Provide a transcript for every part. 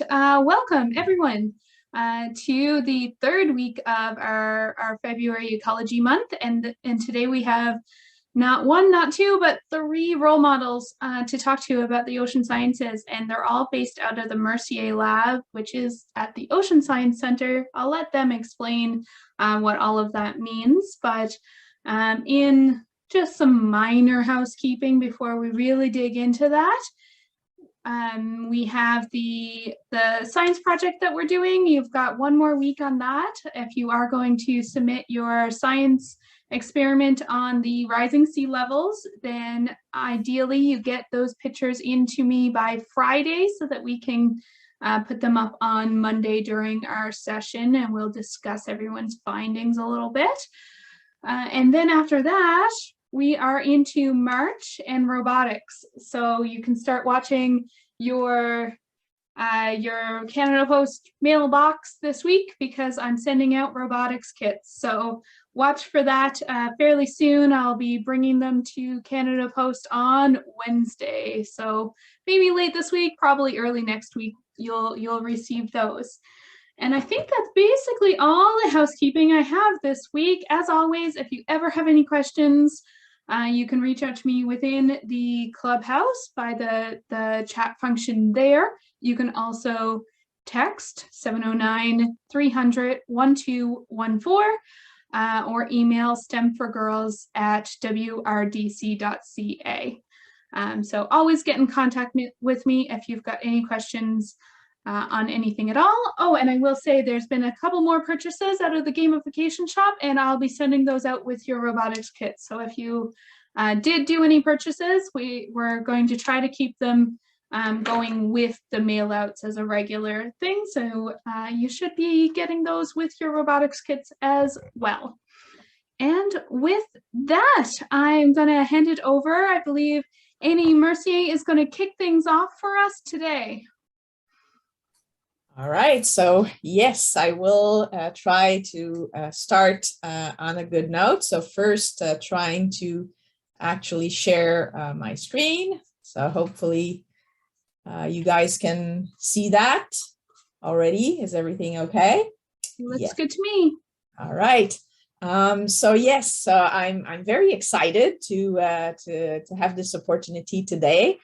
Welcome everyone to the third week of our February Ecology Month. And today we have not one, not two, but three role models to talk to about the ocean sciences. And they're all based out of the Mercier lab, which is at the Ocean Science Center. I'll let them explain what all of that means. But in just some minor housekeeping before we really dig into that, we have the science project that we're doing. You've got one more week on that. If you are going to submit your science experiment on the rising sea levels, then ideally you get those pictures into me by Friday so that we can put them up on Monday during our session, and we'll discuss everyone's findings a little bit. And then after that, we are into March and robotics. So you can start watching your Canada Post mailbox this week because I'm sending out robotics kits. So watch for that fairly soon. I'll be bringing them to Canada Post on Wednesday. So maybe late this week, probably early next week, you'll receive those. And I think that's basically all the housekeeping I have this week. As always, if you ever have any questions, you can reach out to me within the clubhouse by the chat function there. You can also text 709-300-1214 or email stemforgirls@wrdc.ca. So always get in contact with me if you've got any questions on anything at all. Oh, and I will say there's been a couple more purchases out of the gamification shop, and I'll be sending those out with your robotics kit. So if you did do any purchases, we're going to try to keep them going with the mail outs as a regular thing. So you should be getting those with your robotics kits as well. And with that, I'm going to hand it over. I believe Annie Mercier is going to kick things off for us today. All right, so yes, I will try to start on a good note. So first, trying to actually share my screen. So hopefully you guys can see that already. Is everything okay? Looks good to me. All right. So yes, so I'm very excited to have this opportunity today.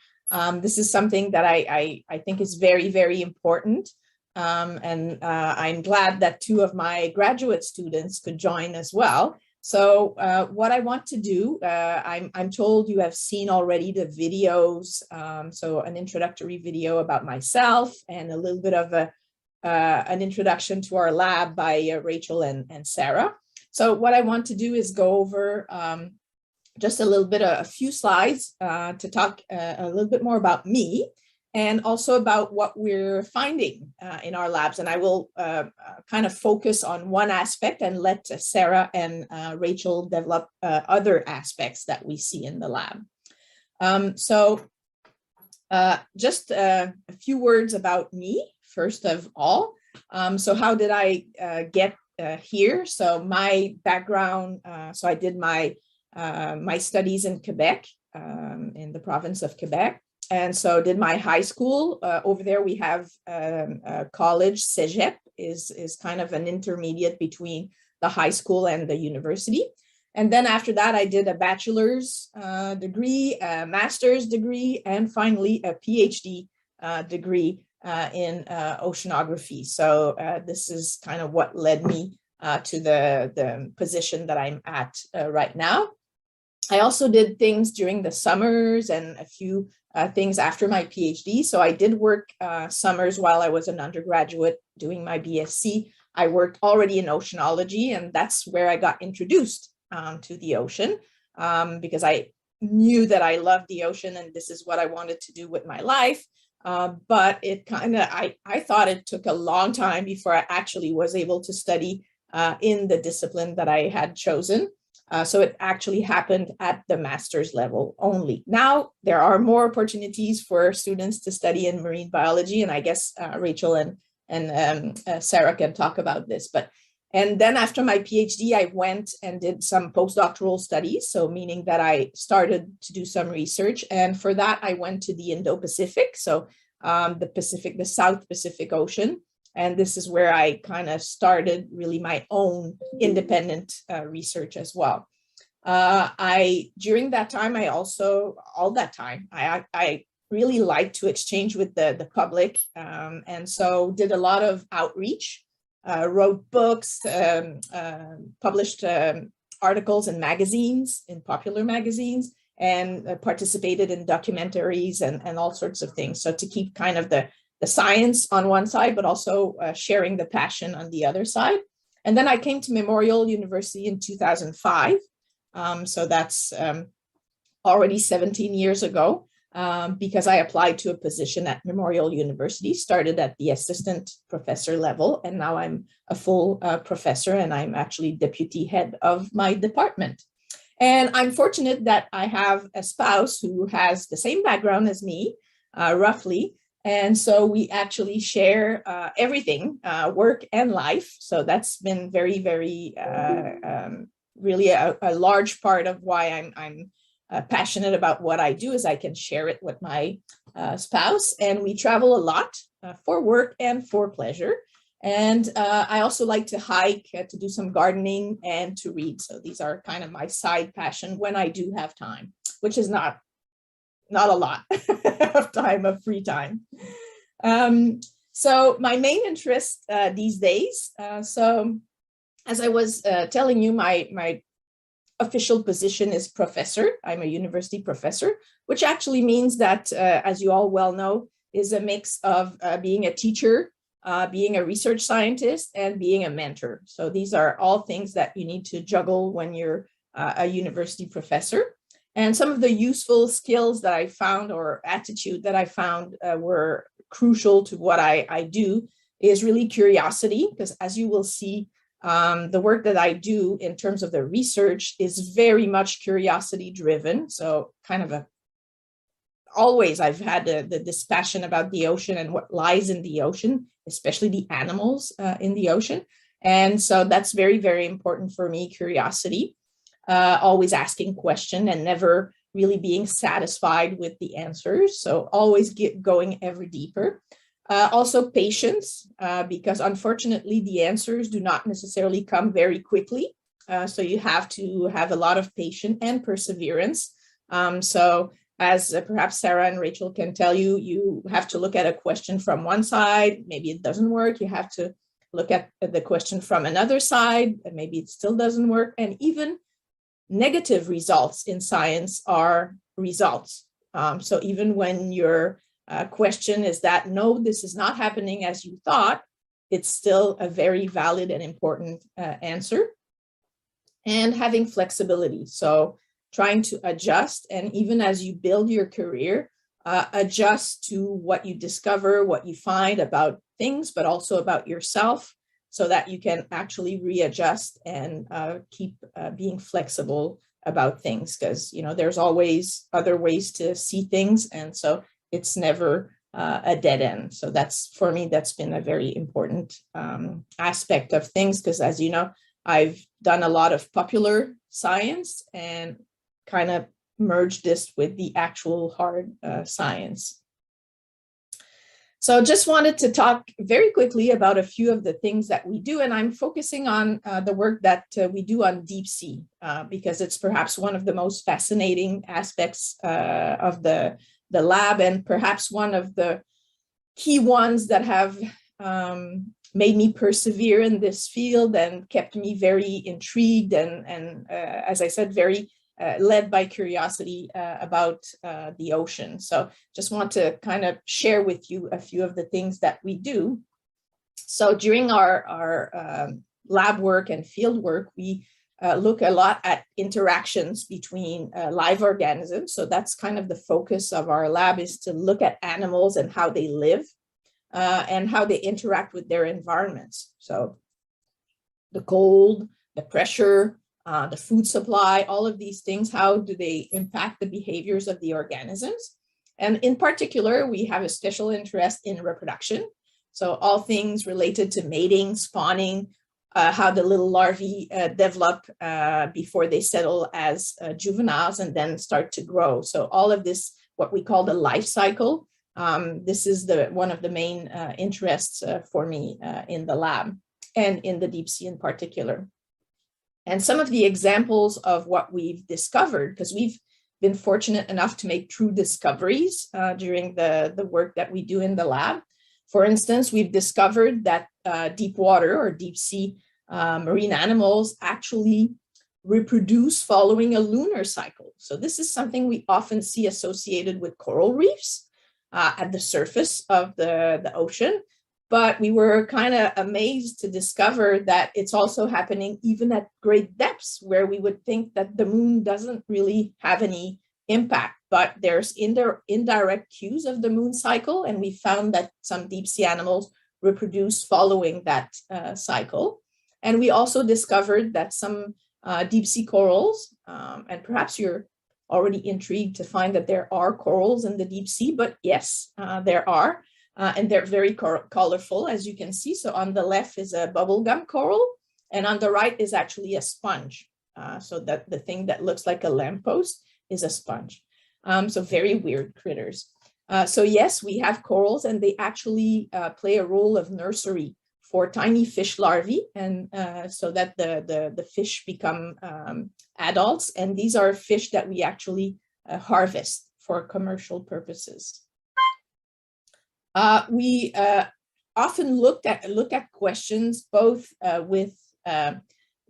This is something that I think is very, very important. And I'm glad that two of my graduate students could join as well. So what I want to do, I'm told you have seen already the videos, so an introductory video about myself and a little bit of an introduction to our lab by Rachel and Sarah. So what I want to do is go over just a little bit, a few slides to talk a little bit more about me, and also about what we're finding in our labs. And I will kind of focus on one aspect and let Sarah and Rachel develop other aspects that we see in the lab. So just a few words about me, first of all. So how did I get here? So my background, so I did my studies in Quebec, in the province of Quebec. And so did my high school. Over there we have a college. Cégep is kind of an intermediate between the high school and the university. And then after that, I did a bachelor's degree, a master's degree, and finally a PhD degree in oceanography. So this is kind of what led me to the position that I'm at right now. I also did things during the summers and a few things after my PhD. So I did work summers while I was an undergraduate doing my BSc. I worked already in oceanology, and that's where I got introduced to the ocean because I knew that I loved the ocean and this is what I wanted to do with my life. But it kind of, I thought it took a long time before I actually was able to study in the discipline that I had chosen. So it actually happened at the master's level only. Now there are more opportunities for students to study in marine biology, and I guess Rachel and Sarah can talk about this. And then after my PhD, I went and did some postdoctoral studies. So meaning that I started to do some research, and for that I went to the Indo-Pacific. So the South Pacific Ocean. And this is where I kind of started really my own independent research as well. During that time, I really liked to exchange with the public. And so did a lot of outreach, wrote books, published articles in magazines, in popular magazines, and participated in documentaries and all sorts of things. So to keep kind of the science on one side, but also sharing the passion on the other side. And then I came to Memorial University in 2005. So that's already 17 years ago, because I applied to a position at Memorial University, started at the assistant professor level, and now I'm a full professor, and I'm actually deputy head of my department. And I'm fortunate that I have a spouse who has the same background as me, roughly. And so we actually share everything, work and life. So that's been very, very, really a large part of why I'm passionate about what I do, is I can share it with my spouse. And we travel a lot for work and for pleasure. And I also like to hike, to do some gardening, and to read. So these are kind of my side passion when I do have time, which is not a lot of time, of free time. So my main interest these days, so as I was telling you, my official position is professor. I'm a university professor, which actually means that, as you all well know, is a mix of being a teacher, being a research scientist, and being a mentor. So these are all things that you need to juggle when you're a university professor. And some of the useful skills that I found, or attitude that I found, were crucial to what I do, is really curiosity, because as you will see, the work that I do in terms of the research is very much curiosity driven. So kind of always I've had this passion about the ocean and what lies in the ocean, especially the animals in the ocean. And so that's very, very important for me, curiosity. Always asking questions and never really being satisfied with the answers. So always going ever deeper. Also patience, because unfortunately the answers do not necessarily come very quickly. So you have to have a lot of patience and perseverance. So as perhaps Sarah and Rachel can tell you, you have to look at a question from one side, maybe it doesn't work. You have to look at the question from another side, and maybe it still doesn't work. And even negative results in science are results. So even when your question is that, no, this is not happening as you thought, it's still a very valid and important answer. And having flexibility. So trying to adjust, and even as you build your career, adjust to what you discover, what you find about things, but also about yourself, so that you can actually readjust and keep being flexible about things, because there's always other ways to see things, and so it's never a dead end. So that's, for me, that's been a very important aspect of things, because as you know, I've done a lot of popular science and kind of merged this with the actual hard science. So just wanted to talk very quickly about a few of the things that we do, and I'm focusing on the work that we do on deep sea, because it's perhaps one of the most fascinating aspects of the lab, and perhaps one of the key ones that have made me persevere in this field and kept me very intrigued and as I said, very led by curiosity about the ocean. So just want to kind of share with you a few of the things that we do. So during our lab work and field work, we look a lot at interactions between live organisms. So that's kind of the focus of our lab, is to look at animals and how they live and how they interact with their environments. So the cold, the pressure, the food supply, all of these things, how do they impact the behaviors of the organisms? And in particular, we have a special interest in reproduction. So all things related to mating, spawning, how the little larvae develop before they settle as juveniles and then start to grow. So all of this, what we call the life cycle, This is one of the main interests for me in the lab and in the deep sea in particular. And some of the examples of what we've discovered, because we've been fortunate enough to make true discoveries during the work that we do in the lab. For instance, we've discovered that deep water or deep sea marine animals actually reproduce following a lunar cycle. So this is something we often see associated with coral reefs at the surface of the ocean. But we were kind of amazed to discover that it's also happening even at great depths, where we would think that the moon doesn't really have any impact. But there's indirect cues of the moon cycle, and we found that some deep sea animals reproduce following that cycle. And we also discovered that some deep sea corals, and perhaps you're already intrigued to find that there are corals in the deep sea, but yes, there are. And they're very colorful, as you can see. So on the left is a bubblegum coral, and on the right is actually a sponge. So that the thing that looks like a lamppost is a sponge. So very weird critters. So yes, we have corals, and they actually play a role of nursery for tiny fish larvae, and so that the fish become adults. And these are fish that we actually harvest for commercial purposes. We often look at questions both with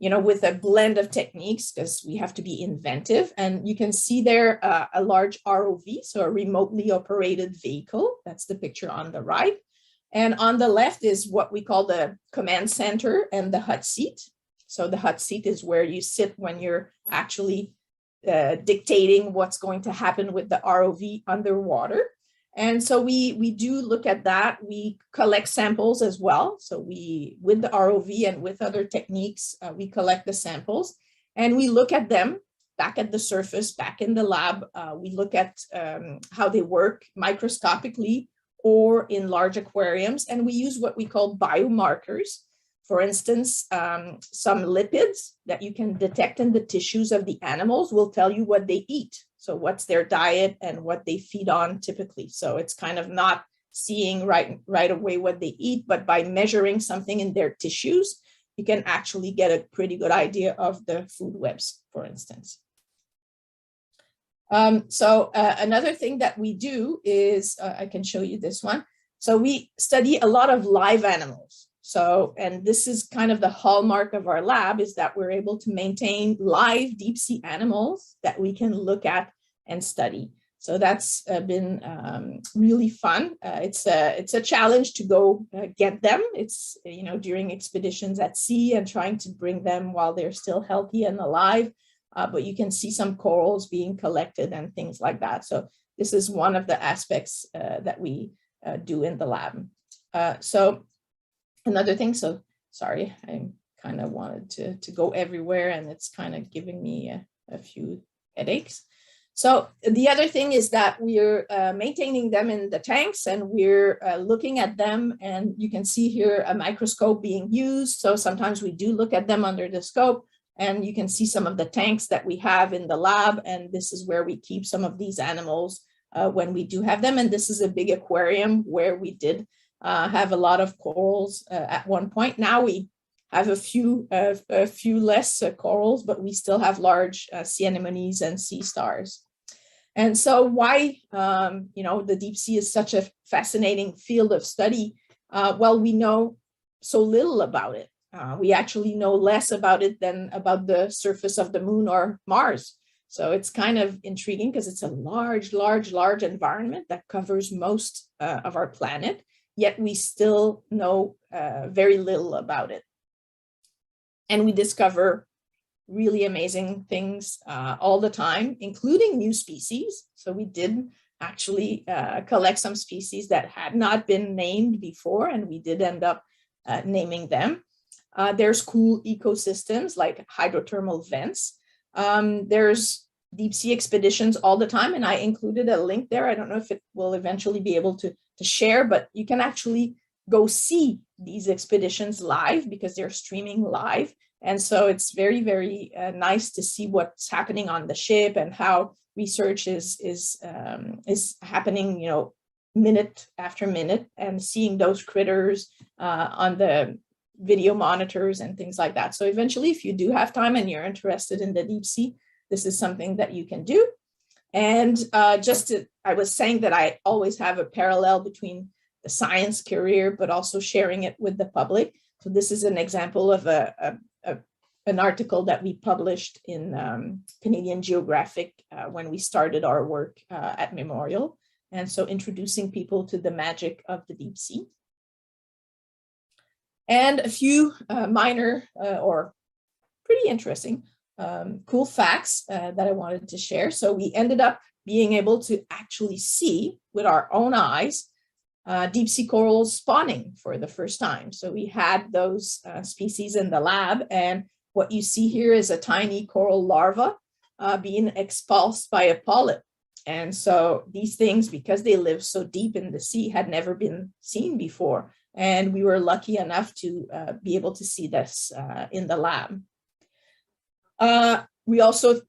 with a blend of techniques, because we have to be inventive. And you can see there a large ROV, so a remotely operated vehicle. That's the picture on the right. And on the left is what we call the command center and the hot seat. So the hot seat is where you sit when you're actually dictating what's going to happen with the ROV underwater. And so we do look at that. We collect samples as well. So with the ROV and with other techniques, we collect the samples and we look at them back at the surface, back in the lab. We look at how they work microscopically or in large aquariums. And we use what we call biomarkers. For instance, some lipids that you can detect in the tissues of the animals will tell you what they eat. So what's their diet and what they feed on typically. So it's kind of not seeing right away what they eat, but by measuring something in their tissues, you can actually get a pretty good idea of the food webs, for instance. Another thing that we do is, I can show you this one. So we study a lot of live animals. So, and this is kind of the hallmark of our lab, is that we're able to maintain live deep sea animals that we can look at and study. So that's been really fun. It's a challenge to go get them. It's, during expeditions at sea and trying to bring them while they're still healthy and alive. But you can see some corals being collected and things like that. So this is one of the aspects that we do in the lab. Another thing, so sorry, I kind of wanted to go everywhere and it's kind of giving me a few headaches. So the other thing is that we're maintaining them in the tanks and we're looking at them, and you can see here a microscope being used. So sometimes we do look at them under the scope, and you can see some of the tanks that we have in the lab. And this is where we keep some of these animals when we do have them. And this is a big aquarium where we did have a lot of corals at one point. Now we have a few less corals, but we still have large sea anemones and sea stars. And so why, the deep sea is such a fascinating field of study? Well, we know so little about it. We actually know less about it than about the surface of the moon or Mars. So it's kind of intriguing because it's a large environment that covers most of our planet, yet we still know very little about it. And we discover really amazing things all the time, including new species. So we did actually collect some species that had not been named before, and we did end up naming them. There's cool ecosystems like hydrothermal vents. There's deep sea expeditions all the time, and I included a link there. I don't know if it will eventually be able to share, but you can actually go see these expeditions live because they're streaming live. And so it's very, very nice to see what's happening on the ship and how research is happening, minute after minute and seeing those critters on the video monitors and things like that. So eventually, if you do have time and you're interested in the deep sea, this is something that you can do. And I was saying that I always have a parallel between the science career, but also sharing it with the public. So this is an example of an article that we published in Canadian Geographic when we started our work at Memorial. And so introducing people to the magic of the deep sea. And a few minor or pretty interesting cool facts that I wanted to share. So we ended up being able to actually see with our own eyes deep sea corals spawning for the first time. So we had those species in the lab, and what you see here is a tiny coral larva being expulsed by a polyp. And so these things, because they live so deep in the sea, had never been seen before. And we were lucky enough to be able to see this in the lab. We also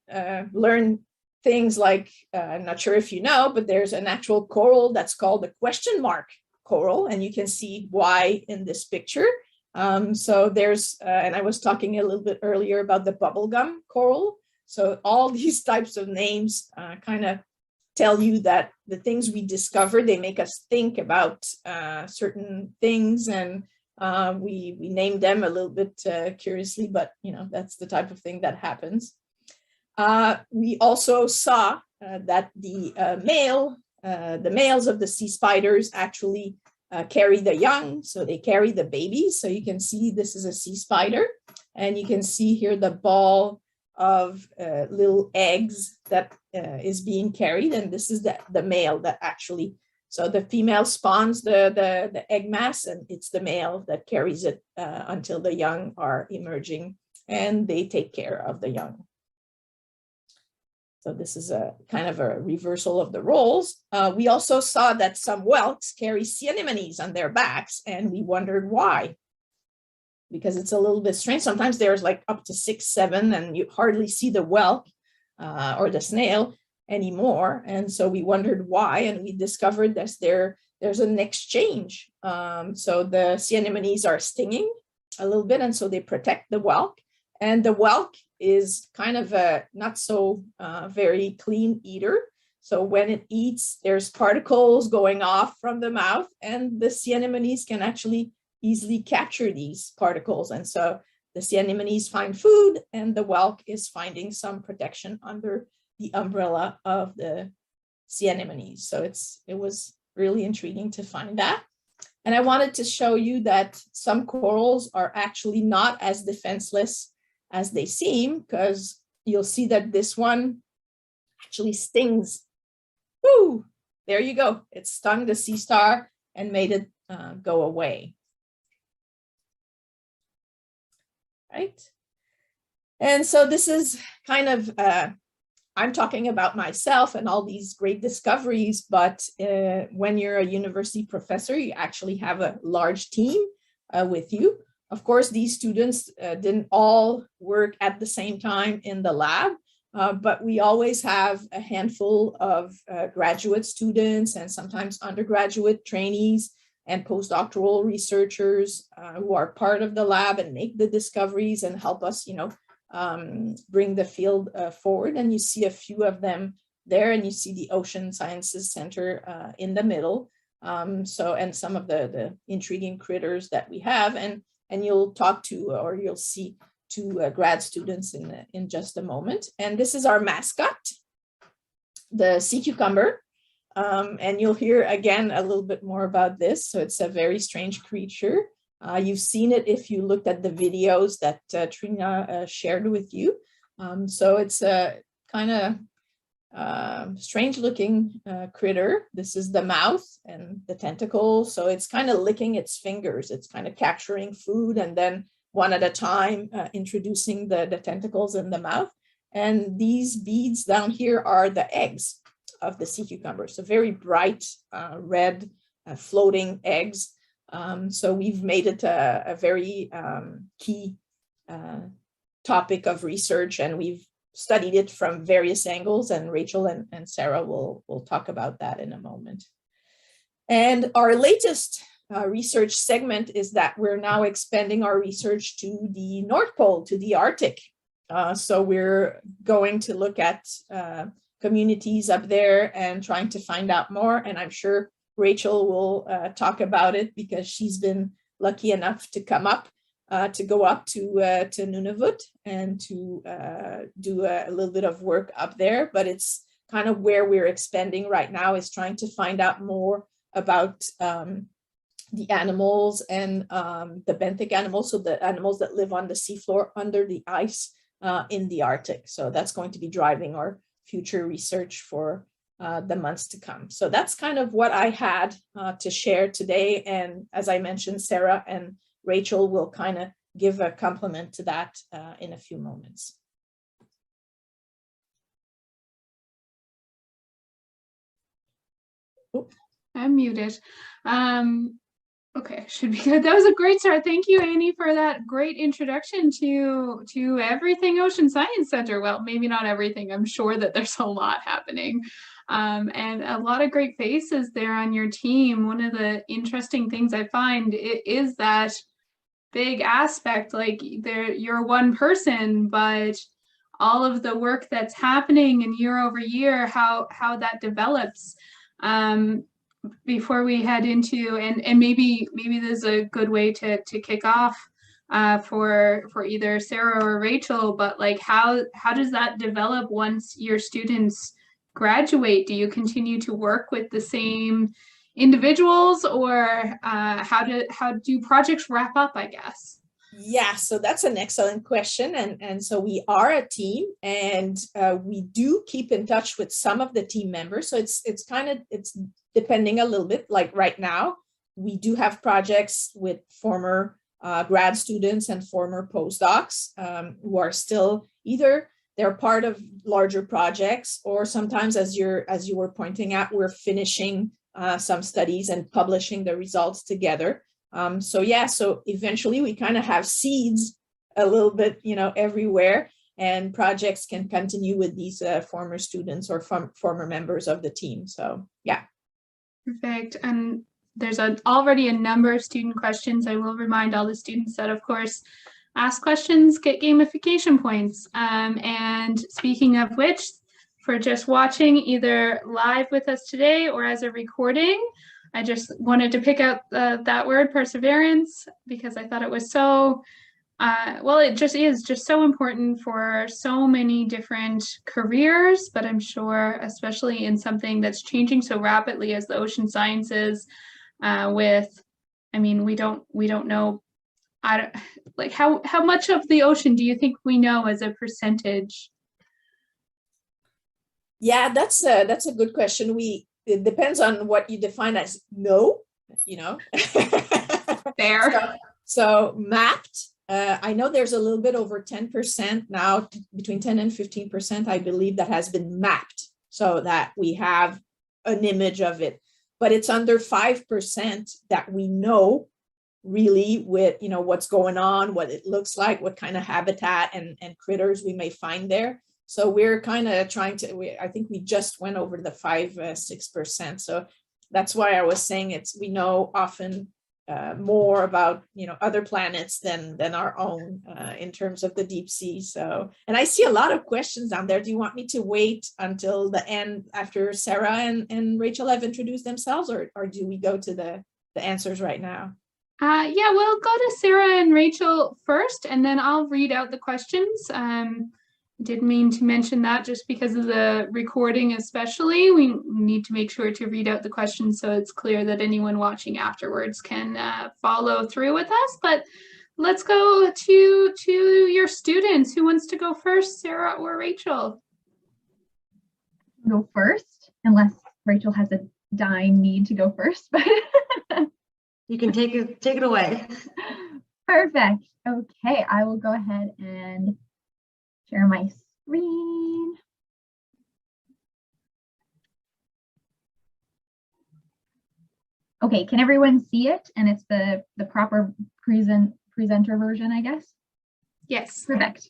learned things like, I'm not sure if you know, but there's an actual coral that's called the question mark coral, and you can see why in this picture. So there's, and I was talking a little bit earlier about the bubblegum coral. So all these types of names kind of tell you that the things we discover, they make us think about certain things, and we name them a little bit curiously, but that's the type of thing that happens. We also saw that the males of the sea spiders actually carry the young, so they carry the babies. So you can see this is a sea spider, and you can see here the ball of little eggs that is being carried, and this is the male that actually, so the female spawns the egg mass, and it's the male that carries it until the young are emerging, and they take care of the young. So this is a kind of a reversal of the roles. We also saw that some whelks carry sea anemones on their backs, and we wondered why. Because it's a little bit strange. Sometimes there's like up to 6, 7, and you hardly see the whelk or the snail anymore. And so we wondered why, and we discovered that there's an exchange. So the sea anemones are stinging a little bit, and so they protect the whelk. And the whelk is kind of a not so very clean eater. So when it eats, there's particles going off from the mouth, and the sea anemones can actually easily capture these particles. And so the sea anemones find food, and the whelk is finding some protection under the umbrella of the sea anemones. So it was really intriguing to find that. And I wanted to show you that some corals are actually not as defenseless as they seem, because you'll see that this one actually stings. Woo! There you go. It stung the sea star and made it go away. Right? And so this is kind of, I'm talking about myself and all these great discoveries, but when you're a university professor, you actually have a large team with you. Of course, these students didn't all work at the same time in the lab, but we always have a handful of graduate students and sometimes undergraduate trainees and postdoctoral researchers who are part of the lab and make the discoveries and help us, bring the field forward. And you see a few of them there, and you see the Ocean Sciences Center in the middle. And some of the intriguing critters that we have, and you'll talk to, or you'll see two grad students in just a moment. And this is our mascot, the sea cucumber. And you'll hear again a little bit more about this. So it's a very strange creature. You've seen it if you looked at the videos that Trina shared with you. So it's a kind of strange looking critter. This is the mouth and the tentacles. So it's kind of licking its fingers. It's kind of capturing food and then one at a time introducing the tentacles in the mouth. And these beads down here are the eggs of the sea cucumber. So very bright red floating eggs. So we've made it a very key topic of research, and we've studied it from various angles, and Rachel and Sarah will talk about that in a moment. And our latest research segment is that we're now expanding our research to the North Pole, to the Arctic. So we're going to look at communities up there and trying to find out more. And I'm sure Rachel will talk about it because she's been lucky enough to come up, to go up to Nunavut and to do a little bit of work up there. But it's kind of where we're expanding right now, is trying to find out more about the animals and the benthic animals, so the animals that live on the seafloor under the ice in the Arctic. So that's going to be driving our future research for the months to come. So that's kind of what I had to share today. And as I mentioned, Sarah and Rachel will kind of give a compliment to that in a few moments. Oops. I'm muted. Okay, should be good. That was a great start. Thank you, Annie, for that great introduction to everything Ocean Science Center. Well, maybe not everything. I'm sure that there's a lot happening. And a lot of great faces there on your team. One of the interesting things I find is that big aspect, like you're one person, but all of the work that's happening and year over year, how that develops. Before we head into, and maybe this is a good way to kick off for either Sarah or Rachel, but like how does that develop once your students graduate? Do you continue to work with the same individuals, or how do projects wrap up, I guess? Yeah, so that's an excellent question. And so we are a team, and we do keep in touch with some of the team members. So it's depending a little bit. Like right now, we do have projects with former grad students and former postdocs who are still either they're part of larger projects, or sometimes, as you were pointing out, we're finishing some studies and publishing the results together. So yeah, so eventually we kind of have seeds a little bit, everywhere, and projects can continue with these former students or former members of the team. So yeah. Perfect. And there's already a number of student questions. I will remind all the students that, of course, ask questions, get gamification points. And speaking of which, for just watching either live with us today or as a recording, I just wanted to pick out that word, perseverance, because I thought it was so, well, it just is just so important for so many different careers, but I'm sure especially in something that's changing so rapidly as the ocean sciences we don't know, like how much of the ocean do you think we know as a percentage? Yeah, that's a good question. It depends on what you define as no, Fair. So mapped, I know there's a little bit over 10% now, between 10 and 15%, I believe, that has been mapped so that we have an image of it. But it's under 5% that we know really with, what's going on, what it looks like, what kind of habitat and critters we may find there. So we're kind of trying to, I think we just went over the 5-6%. So that's why I was saying we know often more about, other planets than our own in terms of the deep sea. So, and I see a lot of questions down there. Do you want me to wait until the end after Sarah and Rachel have introduced themselves, or do we go to the answers right now? Yeah, we'll go to Sarah and Rachel first, and then I'll read out the questions. Didn't mean to mention that just because of the recording, especially. We need to make sure to read out the questions so it's clear that anyone watching afterwards can follow through with us. But let's go to your students. Who wants to go first, Sarah or Rachel? Go first, unless Rachel has a dying need to go first. But you can take it away. Perfect. Okay, I will go ahead and share my screen. Okay, can everyone see it? And it's the proper presenter version, I guess? Yes. Perfect.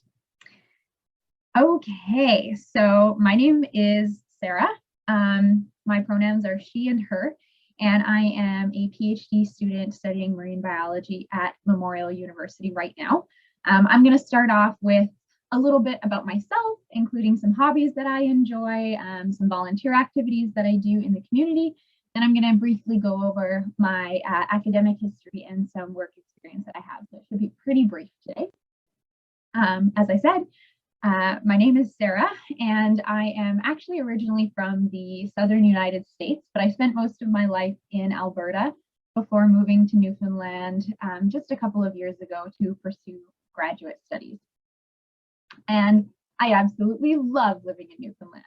Okay, so my name is Sarah. My pronouns are she and her. and I am a PhD student studying marine biology at Memorial University right now. I'm going to start off with a little bit about myself, including some hobbies that I enjoy, some volunteer activities that I do in the community. Then I'm going to briefly go over my academic history and some work experience that I have. So it should be pretty brief today. As I said, my name is Sarah, and I am actually originally from the southern United States, but I spent most of my life in Alberta before moving to Newfoundland just a couple of years ago to pursue graduate studies. And I absolutely love living in Newfoundland.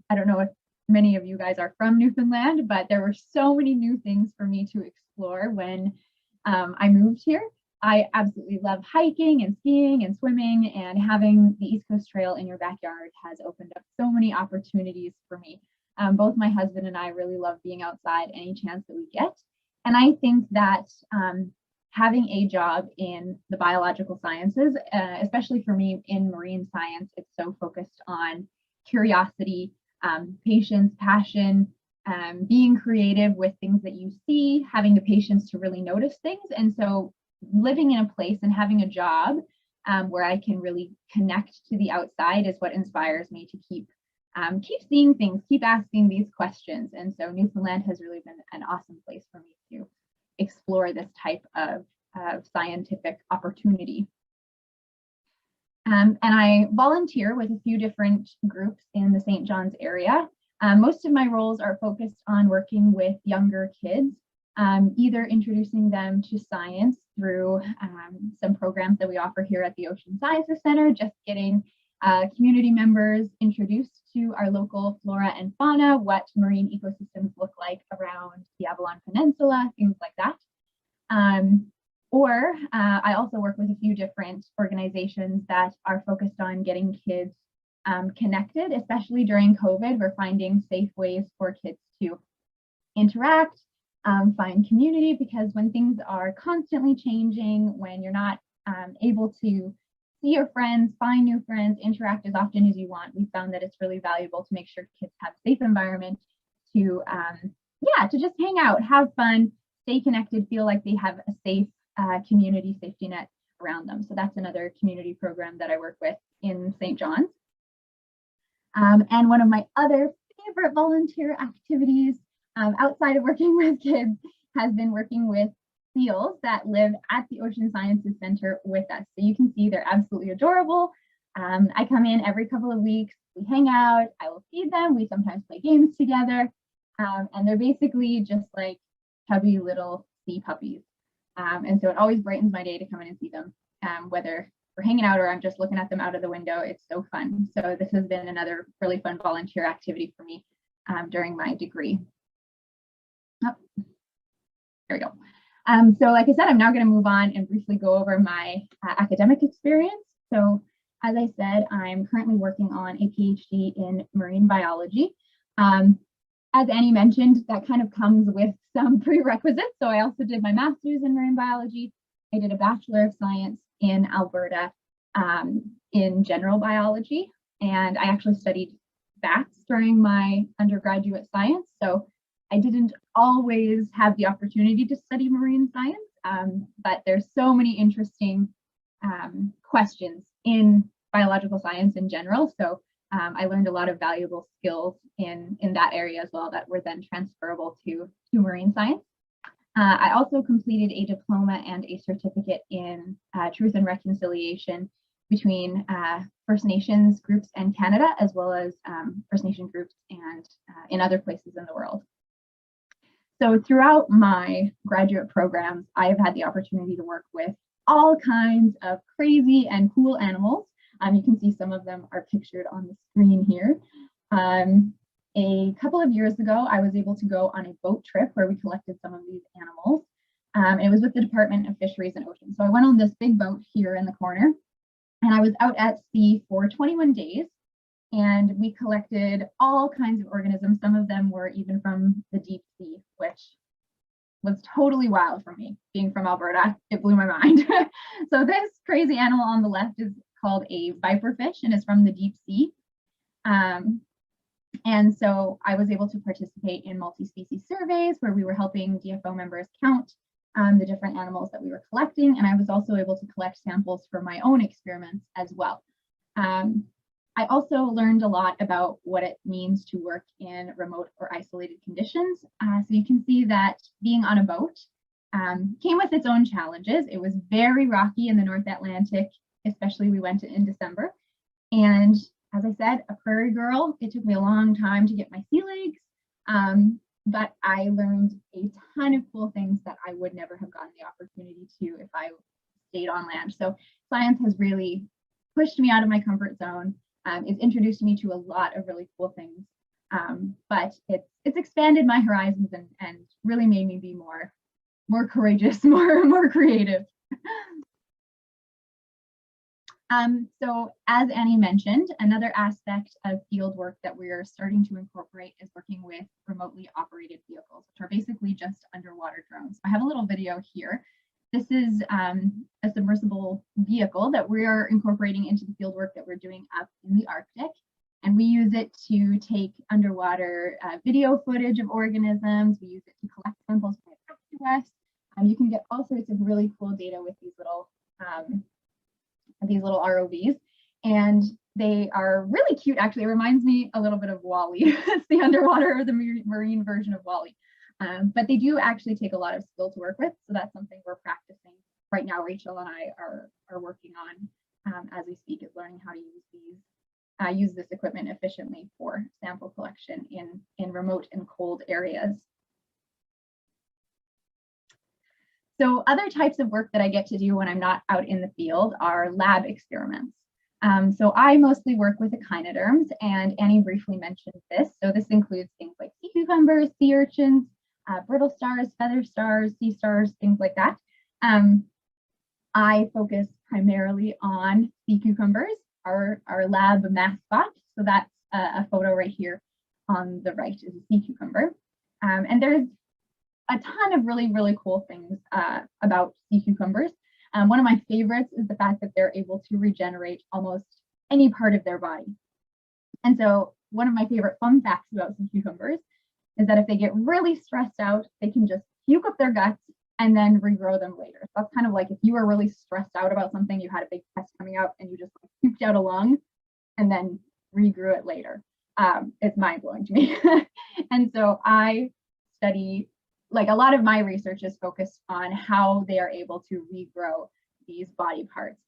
I don't know if many of you guys are from Newfoundland, but there were so many new things for me to explore when I moved here. I absolutely love hiking and skiing and swimming, and having the East Coast Trail in your backyard has opened up so many opportunities for me. Both my husband and I really love being outside any chance that we get. And I think that having a job in the biological sciences, especially for me in marine science, it's so focused on curiosity, patience, passion, being creative with things that you see, having the patience to really notice things. And so living in a place and having a job where I can really connect to the outside is what inspires me to keep seeing things, keep asking these questions. And so Newfoundland has really been an awesome place for me to explore this type of scientific opportunity. And I volunteer with a few different groups in the St. John's area. Most of my roles are focused on working with younger kids, either introducing them to science through some programs that we offer here at the Ocean Sciences Center, just getting community members introduced to our local flora and fauna, what marine ecosystems look like around the Avalon Peninsula, things like that. Or I also work with a few different organizations that are focused on getting kids connected, especially during COVID. We're finding safe ways for kids to interact, find community, because when things are constantly changing, when you're not able to see your friends, find new friends, interact as often as you want, we found that it's really valuable to make sure kids have a safe environment to just hang out, have fun, stay connected, feel like they have a safe community safety net around them. So that's another community program that I work with in St. John's. And one of my other favorite volunteer activities outside of working with kids has been working with seals that live at the Ocean Sciences Center with us. So you can see they're absolutely adorable. I come in every couple of weeks, we hang out, I will feed them, we sometimes play games together, and they're basically just like chubby little sea puppies. And so it always brightens my day to come in and see them, whether we're hanging out or I'm just looking at them out of the window. It's so fun. So this has been another really fun volunteer activity for me during my degree. Oh, there we go. So like I said, I'm now going to move on and briefly go over my academic experience. So as I said, I'm currently working on a PhD in marine biology. As Annie mentioned, that kind of comes with some prerequisites. So I also did my master's in marine biology. I did a Bachelor of Science in Alberta in general biology. And I actually studied bats during my undergraduate science. So I didn't always have the opportunity to study marine science, but there's so many interesting questions in biological science in general. So I learned a lot of valuable skills in that area as well that were then transferable to marine science. I also completed a diploma and a certificate in Truth and Reconciliation between First Nations groups and Canada, as well as First Nation groups and in other places in the world. So throughout my graduate programs, I have had the opportunity to work with all kinds of crazy and cool animals. You can see some of them are pictured on the screen here. A couple of years ago, I was able to go on a boat trip where we collected some of these animals. It was with the Department of Fisheries and Oceans. So I went on this big boat here in the corner, and I was out at sea for 21 days. And we collected all kinds of organisms. Some of them were even from the deep sea, which was totally wild for me. Being from Alberta, it blew my mind. So this crazy animal on the left is called a viperfish and is from the deep sea. And so I was able to participate in multi-species surveys where we were helping DFO members count the different animals that we were collecting. And I was also able to collect samples for my own experiments as well. I also learned a lot about what it means to work in remote or isolated conditions. So you can see that being on a boat came with its own challenges. It was very rocky in the North Atlantic, especially we went in December. And as I said, a prairie girl, it took me a long time to get my sea legs, but I learned a ton of cool things that I would never have gotten the opportunity to if I stayed on land. So science has really pushed me out of my comfort zone. It's introduced me to a lot of really cool things, but it's expanded my horizons and really made me be more courageous, more creative. So as Annie mentioned, another aspect of field work that we're starting to incorporate is working with remotely operated vehicles, which are basically just underwater drones. I have a little video here. This is a submersible vehicle that we are incorporating into the field work that we're doing up in the Arctic. And we use it to take underwater video footage of organisms. We use it to collect samples back to us. You can get all sorts of really cool data with these little ROVs. And they are really cute, actually. It reminds me a little bit of WALL-E. It's the underwater or the marine version of WALL-E. But they do actually take a lot of skill to work with. So that's something we're practicing right now. Rachel and I are working on as we speak, is learning how to use this equipment efficiently for sample collection in remote and cold areas. So other types of work that I get to do when I'm not out in the field are lab experiments. So I mostly work with echinoderms, and Annie briefly mentioned this. So this includes things like sea cucumbers, sea urchins, brittle stars, feather stars, sea stars, things like that. I focus primarily on sea cucumbers, our lab mascot. So that's a photo right here on the right is a sea cucumber. And there's a ton of really, really cool things about sea cucumbers. One of my favorites is the fact that they're able to regenerate almost any part of their body. And so one of my favorite fun facts about sea cucumbers is that if they get really stressed out, they can just puke up their guts and then regrow them later. So that's kind of like if you were really stressed out about something, you had a big test coming out and you just puked out a lung and then regrew it later. It's mind-blowing to me. And so I study, like a lot of my research is focused on how they are able to regrow these body parts.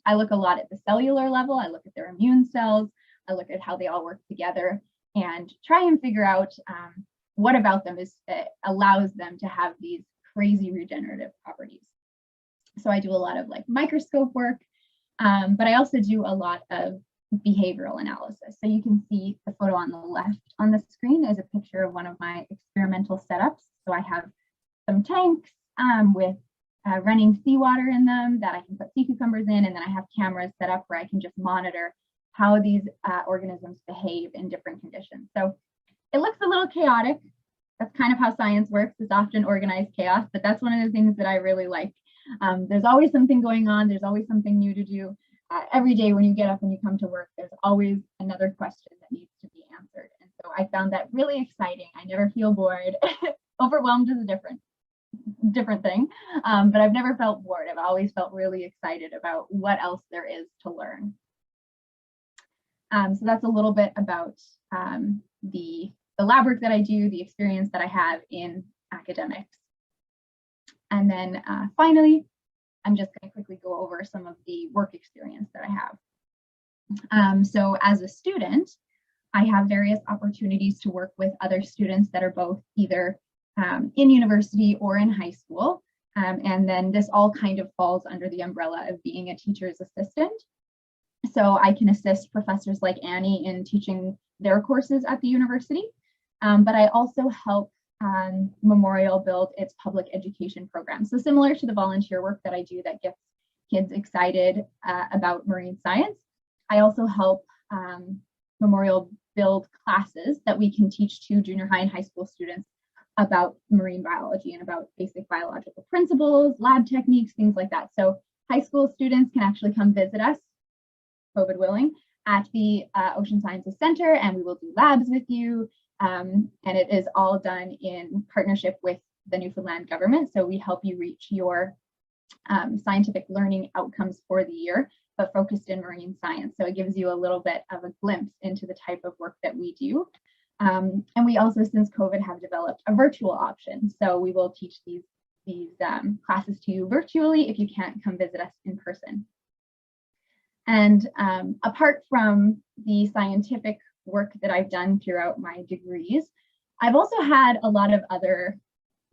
I look a lot at the cellular level. I look at their immune cells. I look at how they all work together and try and figure out what about them allows them to have these crazy regenerative properties. So I do a lot of like microscope work, but I also do a lot of behavioral analysis. So you can see the photo on the left on the screen is a picture of one of my experimental setups. So I have some tanks with running seawater in them that I can put sea cucumbers in, and then I have cameras set up where I can just monitor how these organisms behave in different conditions. So it looks a little chaotic. That's kind of how science works. It's often organized chaos, but that's one of the things that I really like. There's always something going on. There's always something new to do. Every day when you get up and you come to work, there's always another question that needs to be answered. And so I found that really exciting. I never feel bored. Overwhelmed is a different thing, but I've never felt bored. I've always felt really excited about what else there is to learn. So that's a little bit about the lab work that I do, the experience that I have in academics. And then finally, I'm just going to quickly go over some of the work experience that I have. So as a student, I have various opportunities to work with other students that are both either in university or in high school. And then this all kind of falls under the umbrella of being a teacher's assistant. So I can assist professors like Annie in teaching their courses at the university, but I also help Memorial build its public education program. So similar to the volunteer work that I do that gets kids excited about marine science, I also help Memorial build classes that we can teach to junior high and high school students about marine biology and about basic biological principles, lab techniques, things like that. So high school students can actually come visit us, COVID willing, at the Ocean Sciences Center, and we will do labs with you. And it is all done in partnership with the Newfoundland government. So we help you reach your scientific learning outcomes for the year, but focused in marine science. So it gives you a little bit of a glimpse into the type of work that we do. And we also, since COVID, have developed a virtual option. So we will teach these classes to you virtually if you can't come visit us in person. And apart from the scientific work that I've done throughout my degrees, I've also had a lot of other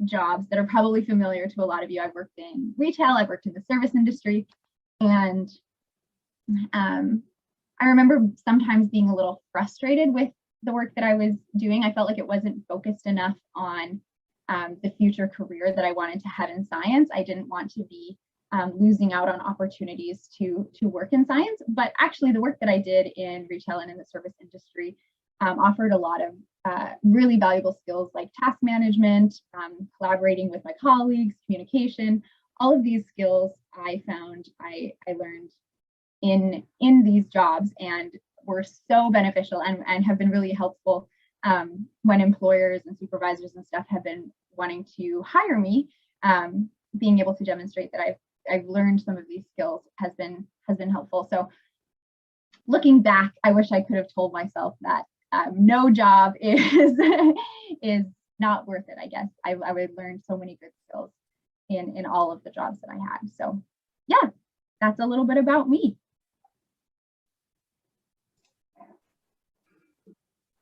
jobs that are probably familiar to a lot of you. I've worked in retail, I've worked in the service industry, and I remember sometimes being a little frustrated with the work that I was doing. I felt like it wasn't focused enough on the future career that I wanted to have in science. I didn't want to be losing out on opportunities to work in science, but actually the work that I did in retail and in the service industry offered a lot of really valuable skills like task management, collaborating with my colleagues, communication. All of these skills I found I learned in these jobs and were so beneficial and have been really helpful when employers and supervisors and stuff have been wanting to hire me. Being able to demonstrate that I've learned some of these skills has been helpful. So looking back, I wish I could have told myself that no job is not worth it. I guess I would learn so many good skills in all of the jobs that I had. So yeah, that's a little bit about me.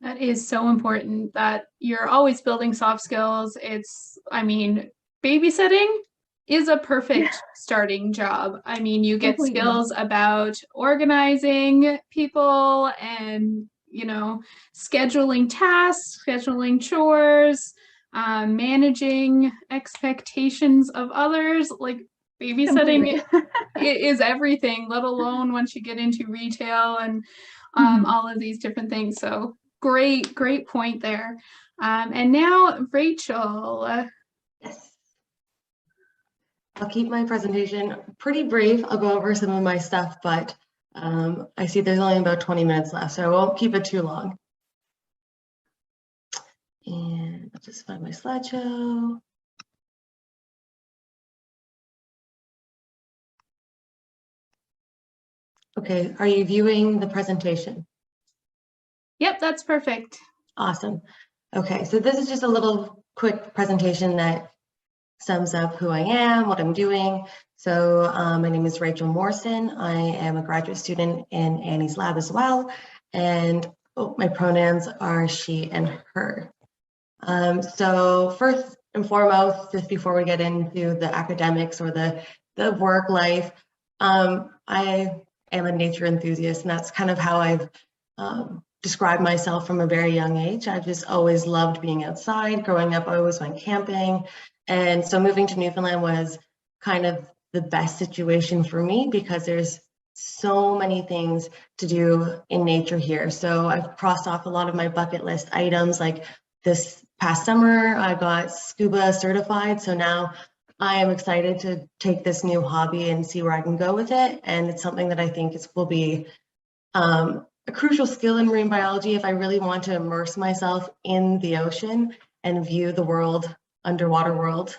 That is so important that you're always building soft skills. I mean, babysitting is a perfect starting job. I mean, you get skills about organizing people and, scheduling tasks, scheduling chores, managing expectations of others. Like babysitting is everything, let alone once you get into retail and all of these different things. So great point there. And now Rachel. Yes. I'll keep my presentation pretty brief. I'll go over some of my stuff, but I see there's only about 20 minutes left, so I won't keep it too long. And I'll just find my slideshow. Okay, are you viewing the presentation? Yep, that's perfect. Awesome. Okay, so this is just a little quick presentation that sums up who I am, what I'm doing. So my name is Rachel Morrison. I am a graduate student in Annie's lab as well. And my pronouns are she and her. So first and foremost, just before we get into the academics or the work life, I am a nature enthusiast, and that's kind of how I've described myself from a very young age. I've just always loved being outside. Growing up, I always went camping. And so moving to Newfoundland was kind of the best situation for me because there's so many things to do in nature here. So I've crossed off a lot of my bucket list items. Like this past summer, I got scuba certified. So now I am excited to take this new hobby and see where I can go with it. And it's something that I think will be a crucial skill in marine biology if I really want to immerse myself in the ocean and view the world, underwater world,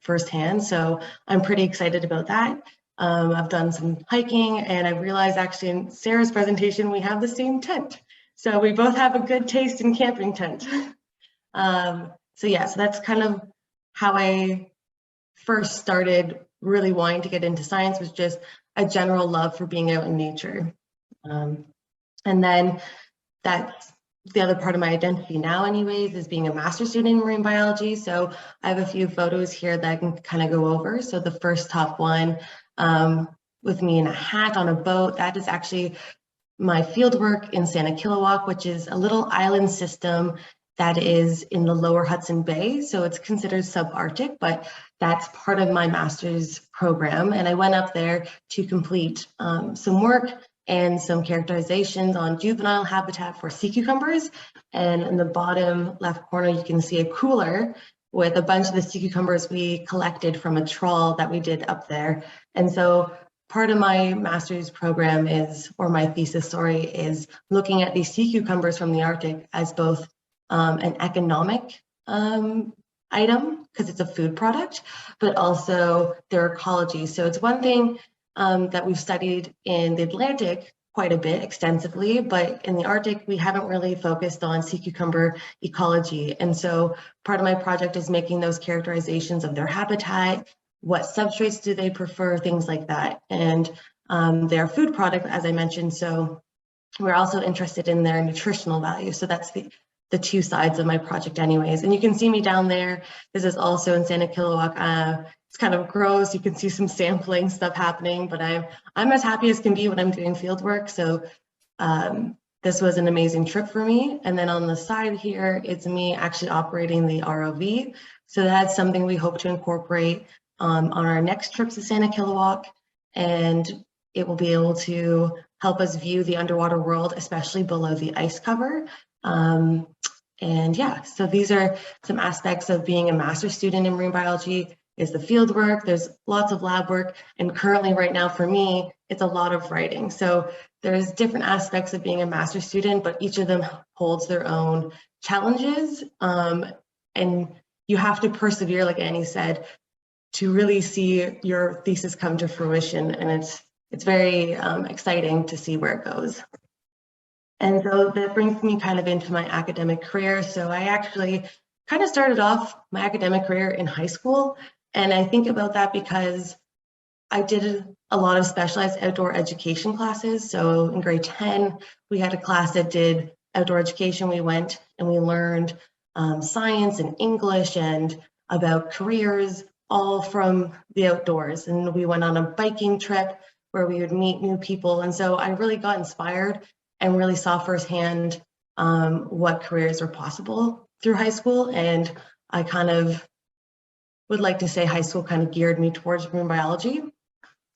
firsthand. So I'm pretty excited about that. I've done some hiking, and I realized actually in Sarah's presentation, we have the same tent. So we both have a good taste in camping tent. So yeah, so that's kind of how I first started really wanting to get into science, was just a general love for being out in nature. And then that's the other part of my identity now anyways, is being a master's student in marine biology. So I have a few photos here that I can kind of go over. So the first top one with me in a hat on a boat, that is actually my fieldwork in Santa Kilowak, which is a little island system that is in the lower Hudson Bay. So it's considered subarctic, but that's part of my master's program. And I went up there to complete some work and some characterizations on juvenile habitat for sea cucumbers. And in the bottom left corner, you can see a cooler with a bunch of the sea cucumbers we collected from a trawl that we did up there. And so part of my master's program is, or my thesis, sorry, is looking at these sea cucumbers from the Arctic as both an economic item, because it's a food product, but also their ecology. So it's one thing that we've studied in the Atlantic quite a bit extensively, but in the Arctic, we haven't really focused on sea cucumber ecology. And so part of my project is making those characterizations of their habitat, what substrates do they prefer, things like that. And their food product, as I mentioned, so we're also interested in their nutritional value. So that's the two sides of my project anyways. And you can see me down there. This is also in Santa Kilowak. It's kind of gross. You can see some sampling stuff happening, but I'm as happy as can be when I'm doing field work. So this was an amazing trip for me. And then on the side here, it's me actually operating the ROV. So that's something we hope to incorporate on our next trips to Santa Kilowak. And it will be able to help us view the underwater world, especially below the ice cover. And yeah, so these are some aspects of being a master's student in marine biology. Is the field work, there's lots of lab work, and currently right now for me, it's a lot of writing. So there's different aspects of being a master's student, but each of them holds their own challenges. And you have to persevere, like Annie said, to really see your thesis come to fruition. And it's very exciting to see where it goes. And so that brings me kind of into my academic career. So I actually kind of started off my academic career in high school. And I think about that because I did a lot of specialized outdoor education classes. So in grade 10, we had a class that did outdoor education. We went and we learned science and English and about careers, all from the outdoors. And we went on a biking trip where we would meet new people. And so I really got inspired and really saw firsthand what careers are possible through high school. And I kind of would like to say high school kind of geared me towards marine biology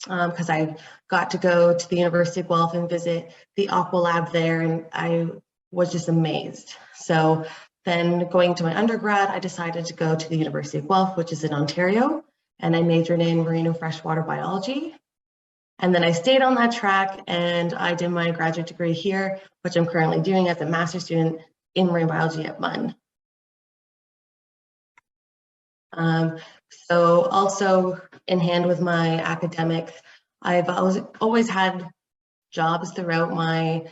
because I got to go to the University of Guelph and visit the Aqua Lab there, and I was just amazed. So then going to my undergrad, I decided to go to the University of Guelph, which is in Ontario, and I majored in marine and freshwater biology. And then I stayed on that track and I did my graduate degree here, which I'm currently doing as a master's student in marine biology at MUN. So also in hand with my academics, I've always had jobs throughout my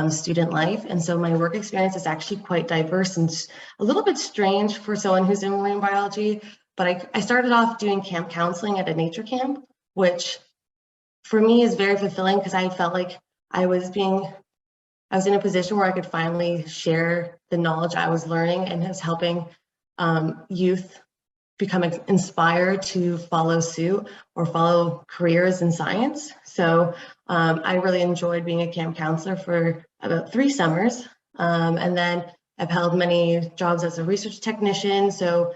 student life. And so my work experience is actually quite diverse and a little bit strange for someone who's in marine biology. But I started off doing camp counseling at a nature camp, which for me is very fulfilling because I felt like I was in a position where I could finally share the knowledge I was learning and was helping youth become inspired to follow suit or follow careers in science. So I really enjoyed being a camp counselor for about 3 summers. And then I've held many jobs as a research technician. So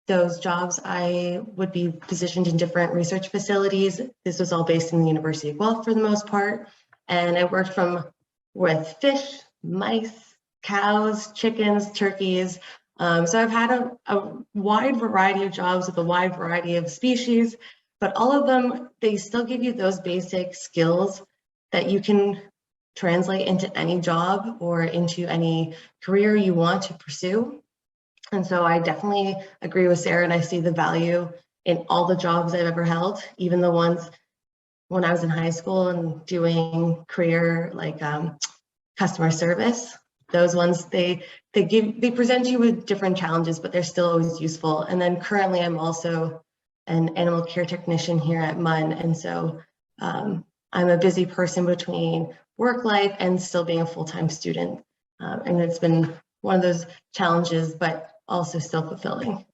those jobs, I would be positioned in different research facilities. This was all based in the University of Guelph for the most part. And I worked with fish, mice, cows, chickens, turkeys. So I've had a wide variety of jobs with a wide variety of species, but all of them, they still give you those basic skills that you can translate into any job or into any career you want to pursue. And so I definitely agree with Sarah, and I see the value in all the jobs I've ever held, even the ones when I was in high school and doing career like customer service. Those ones, they present you with different challenges, but they're still always useful. And then currently I'm also an animal care technician here at MUN. And so I'm a busy person between work life and still being a full-time student. And it's been one of those challenges, but also still fulfilling.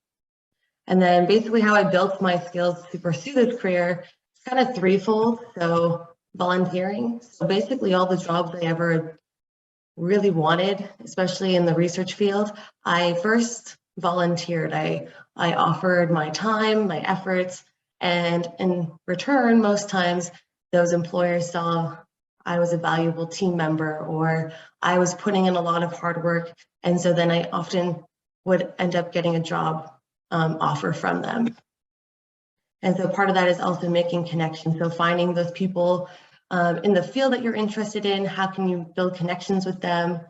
And then basically how I built my skills to pursue this career is kind of threefold. So volunteering. So basically all the jobs I ever really wanted, especially in the research field, I first volunteered. I offered my time, my efforts, and in return, most times those employers saw I was a valuable team member or I was putting in a lot of hard work. And so then I often would end up getting a job offer from them. And so part of that is also making connections. So finding those people in the field that you're interested in, how can you build connections with them?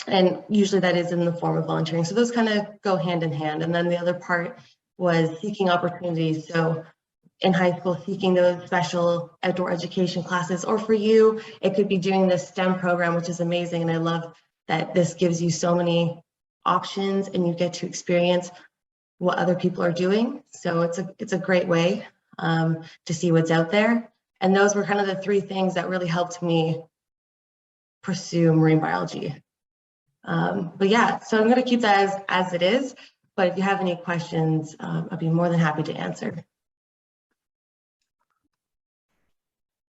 And usually that is in the form of volunteering. So those kind of go hand in hand. And then the other part was seeking opportunities. So in high school, seeking those special outdoor education classes, or for you, it could be doing this STEM program, which is amazing. And I love that this gives you so many options and you get to experience what other people are doing. So it's a great way to see what's out there. And those were kind of the three things that really helped me pursue marine biology. But yeah, so I'm going to keep that as it is. But if you have any questions, I'd be more than happy to answer.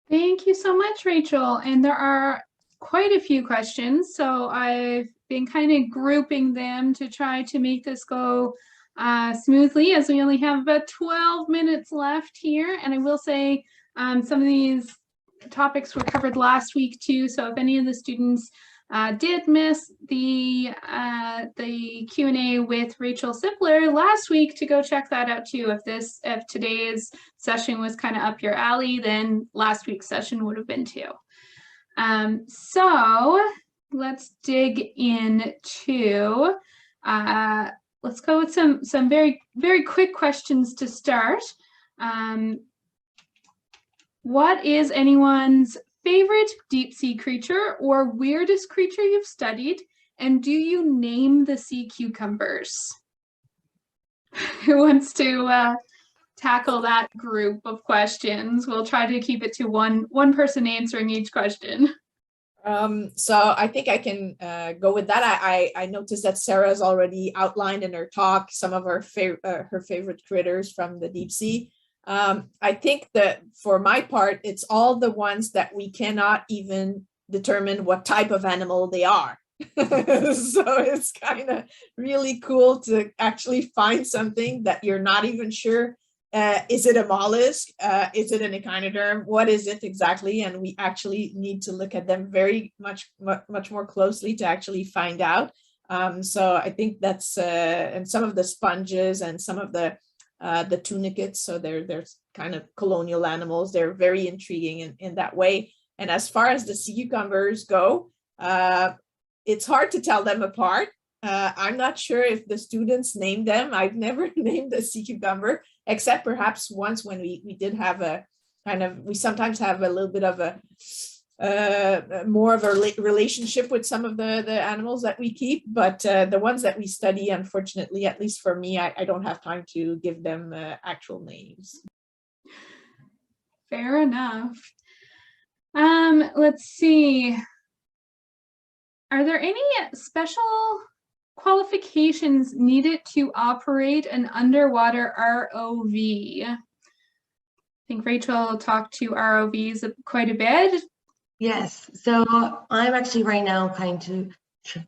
Thank you so much, Rachel. And there are quite a few questions, so I've been kind of grouping them to try to make this go smoothly, as we only have about 12 minutes left here. And I will say some of these topics were covered last week too, so if any of the students did miss the Q&A with Rachel Sipler last week, to go check that out too. If today's session was kind of up your alley, then last week's session would have been too. So let's dig into, let's go with some very, very quick questions to start. What is anyone's favorite deep sea creature or weirdest creature you've studied? And do you name the sea cucumbers? Who wants to tackle that group of questions? We'll try to keep it to one person answering each question. So I think I can go with that. I noticed that Sarah's already outlined in her talk some of her favorite critters from the deep sea. I think that for my part, it's all the ones that we cannot even determine what type of animal they are. So it's kind of really cool to actually find something that you're not even sure. Is it a mollusk? Is it an echinoderm? What is it exactly? And we actually need to look at them very much more closely to actually find out. So I think that's and some of the sponges and some of the tunicates, so they're kind of colonial animals. They're very intriguing in that way. And as far as the sea cucumbers go, it's hard to tell them apart. I'm not sure if the students named them. I've never named a sea cucumber, except perhaps once when we did have a kind of, we sometimes have a little bit of a more of a relationship with some of the animals that we keep, but the ones that we study, unfortunately, at least for me, I don't have time to give them actual names. Fair enough. Let's see. Are there any special qualifications needed to operate an underwater ROV? I think Rachel talked to ROVs quite a bit. Yes, so I'm actually right now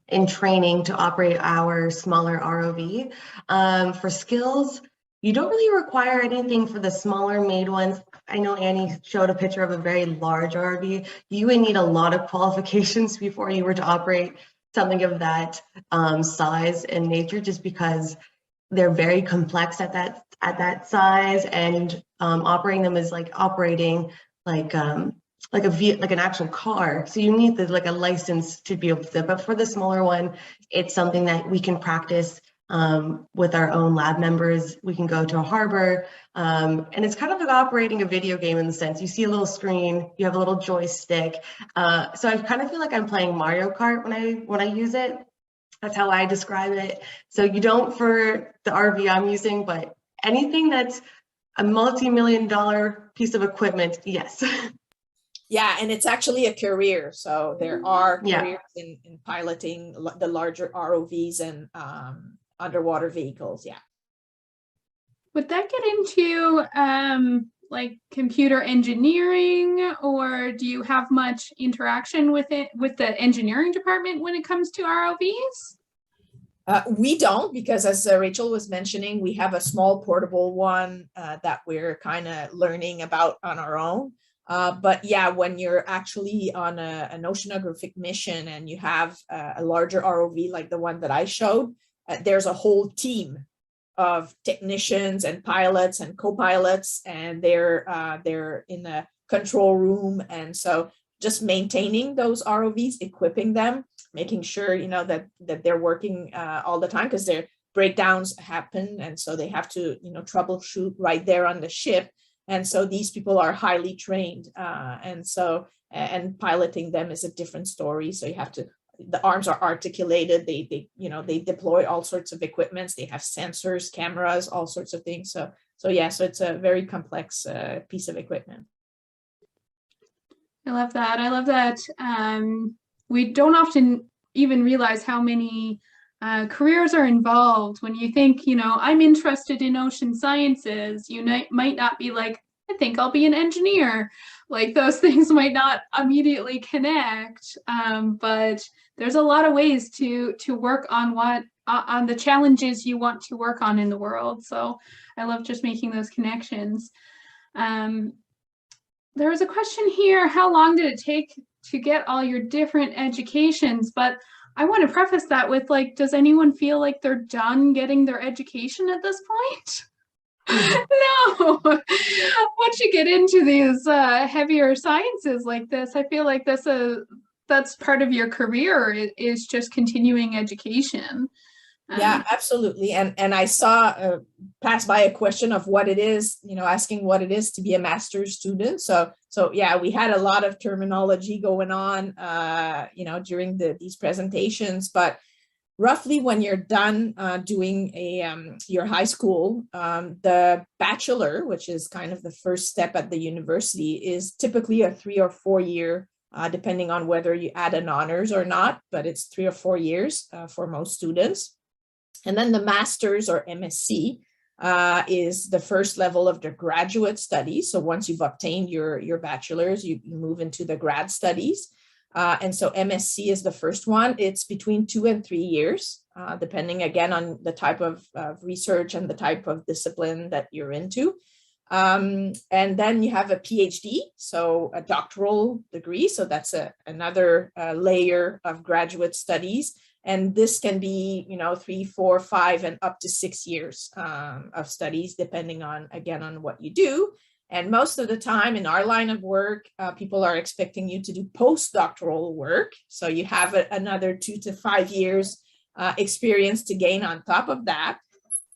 in training to operate our smaller ROV. For skills, you don't really require anything for the smaller made ones. I know Annie showed a picture of a very large ROV. You would need a lot of qualifications before you were to operate something of that size and nature, just because they're very complex at that size, and operating them is like operating like an actual car. So you need like a license to be able to, but for the smaller one, it's something that we can practice with our own lab members. We can go to a harbor, and it's kind of like operating a video game in the sense you see a little screen, you have a little joystick. So I kind of feel like I'm playing Mario Kart when I use it. That's how I describe it. So you don't for the RV I'm using, but anything that's a multi-million-dollar piece of equipment, yes. Yeah, and it's actually a career. So there are careers in piloting the larger ROVs and underwater vehicles. Yeah. Would that get into like computer engineering, or do you have much interaction with the engineering department when it comes to ROVs? We don't, because as Rachel was mentioning, we have a small portable one that we're kind of learning about on our own. But yeah, when you're actually on an oceanographic mission and you have a larger ROV like the one that I showed, there's a whole team of technicians and pilots and co-pilots, and they're in a control room. And so just maintaining those ROVs, equipping them, making sure, that they're working all the time, because their breakdowns happen. And so they have to, troubleshoot right there on the ship. And so these people are highly trained. And piloting them is a different story. So you have to, the arms are articulated. They deploy all sorts of equipments. They have sensors, cameras, all sorts of things. So it's a very complex piece of equipment. I love that. I love that. We don't often even realize how many careers are involved. When you think, I'm interested in ocean sciences, you might not be like, I think I'll be an engineer. Like those things might not immediately connect, but there's a lot of ways to work on on the challenges you want to work on in the world. So I love just making those connections. There was a question here, how long did it take to get all your different educations? But I want to preface that with, like, does anyone feel like they're done getting their education at this point? No. Once you get into these heavier sciences like this, I feel like that's part of your career is just continuing education. Yeah, absolutely. And I saw pass by a question of what it is, asking what it is to be a master's student. So yeah, we had a lot of terminology going on, during these presentations. But roughly, when you're done doing your high school, the bachelor, which is kind of the first step at the university, is typically a 3 or 4 year, depending on whether you add an honors or not, but it's 3 or 4 years for most students. And then the master's or MSc is the first level of the graduate studies. So once you've obtained your bachelor's, you move into the grad studies. And so MSc is the first one. It's between 2 and 3 years, depending again on the type of research and the type of discipline that you're into. And then you have a PhD, so a doctoral degree. So that's another layer of graduate studies. And this can be, 3, 4, 5, and up to 6 years of studies, depending on what you do. And most of the time in our line of work, people are expecting you to do postdoctoral work. So you have another 2 to 5 years experience to gain on top of that.